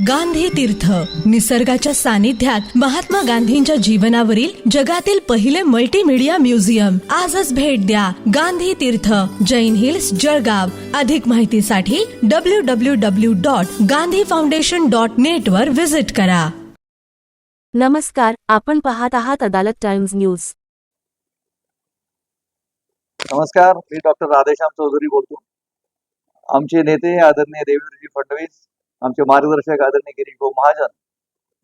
गांधी तीर्थ, निसर्गाच्या सानिध्यात महात्मा गांधींच्या जीवनावरील जगातील पहिले मल्टीमीडिया म्युझियम. आजच भेट द्या. गांधी तीर्थ, जैन हिल्स, जळगाव. अधिक माहितीसाठी www.gandhifoundation.net वर विजिट करा. नमस्कार, आपण पाहत आहात अदालत टाइम्स न्यूज. नमस्कार, मी डॉक्टर राधेश्याम चौधरी बोलतो. आमचे नेते आदरणीय देवेंद्रजी फडणवीस, आमचे मार्गदर्शक आदरणीय गिरीश महाजन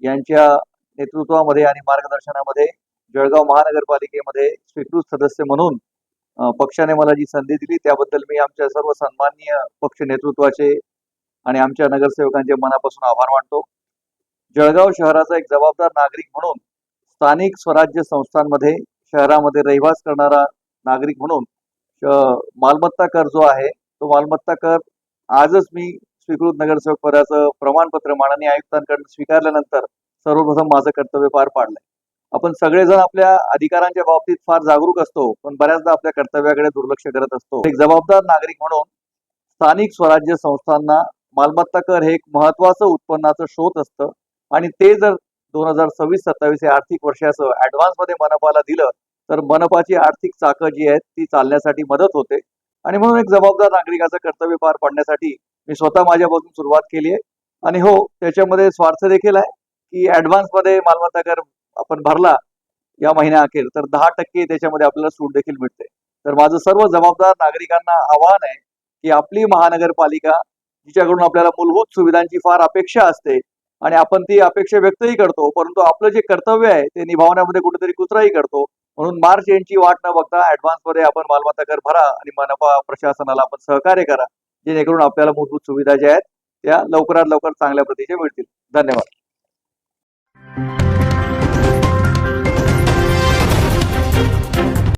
यांच्या नेतृत्वामध्ये आणि मार्गदर्शनामध्ये जळगाव महानगरपालिकेमध्ये स्वीकृत सदस्य म्हणून पक्षाने मला जी संधी दिली त्याबद्दल मी आमच्या सर्व सन्माननीय पक्ष नेतृत्वाचे आणि आमच्या नगरसेवकांचे मनापासून आभार मानतो. जळगाव शहराचा एक जबाबदार नागरिक म्हणून स्थानिक स्वराज्य संस्थांमध्ये शहरामध्ये रहिवास करणारा नागरिक म्हणून मालमत्ता कर जो आहे तो मालमत्ता कर आजच मी स्वीकृत नगरसेवक पदाचं प्रमाणपत्र माननीय आयुक्तांकडून स्वीकारल्यानंतर सर्वप्रथम माझं कर्तव्य पार पाडलंय. आपण सगळेजण आपल्या अधिकारांच्या बाबतीत फार जागरूक असतो, पण बऱ्याचदा आपल्या कर्तव्याकडे दुर्लक्ष करत असतो. एक जबाबदार नागरिक म्हणून स्थानिक स्वराज्य संस्थांना मालमत्ता कर हे एक महत्वाचं उत्पन्नाचं स्रोत असतं आणि ते जर 2026-27 हे आर्थिक वर्षाचं ऍडव्हान्स मध्ये मनपाला दिलं तर मनपाची आर्थिक चाकं जी आहेत ती चालण्यासाठी मदत होते. आणि म्हणून एक जबाबदार नागरिकाचं कर्तव्य पार पाडण्यासाठी मी स्वतः माझ्यापासून सुरुवात केली आहे. आणि हो, त्याच्यामध्ये स्वार्थ देखील आहे की ऍडव्हान्स मध्ये मालमत्ता कर आपण भरला या महिन्याअखेर तर 10% त्याच्यामध्ये आपल्याला सूट देखील मिळते. तर माझं सर्व जबाबदार नागरिकांना आवाहन आहे की आपली महानगरपालिका जिच्याकडून आपल्याला मूलभूत सुविधांची फार अपेक्षा असते आणि आपण ती अपेक्षा व्यक्तही करतो, परंतु आपलं जे कर्तव्य आहे ते निभावण्यामध्ये कुठेतरी कुचराई करतो. म्हणून मार्च एंडची वाट न बघता ऍडव्हान्स मध्ये आपण मालमत्ता कर भरा आणि मनपा प्रशासनाला आपण सहकार्य करा, जेणेकरून आपल्याला मूलभूत सुविधा ज्या आहेत त्या लवकरात लवकर चांगल्या प्रतीच्या मिळतील. धन्यवाद.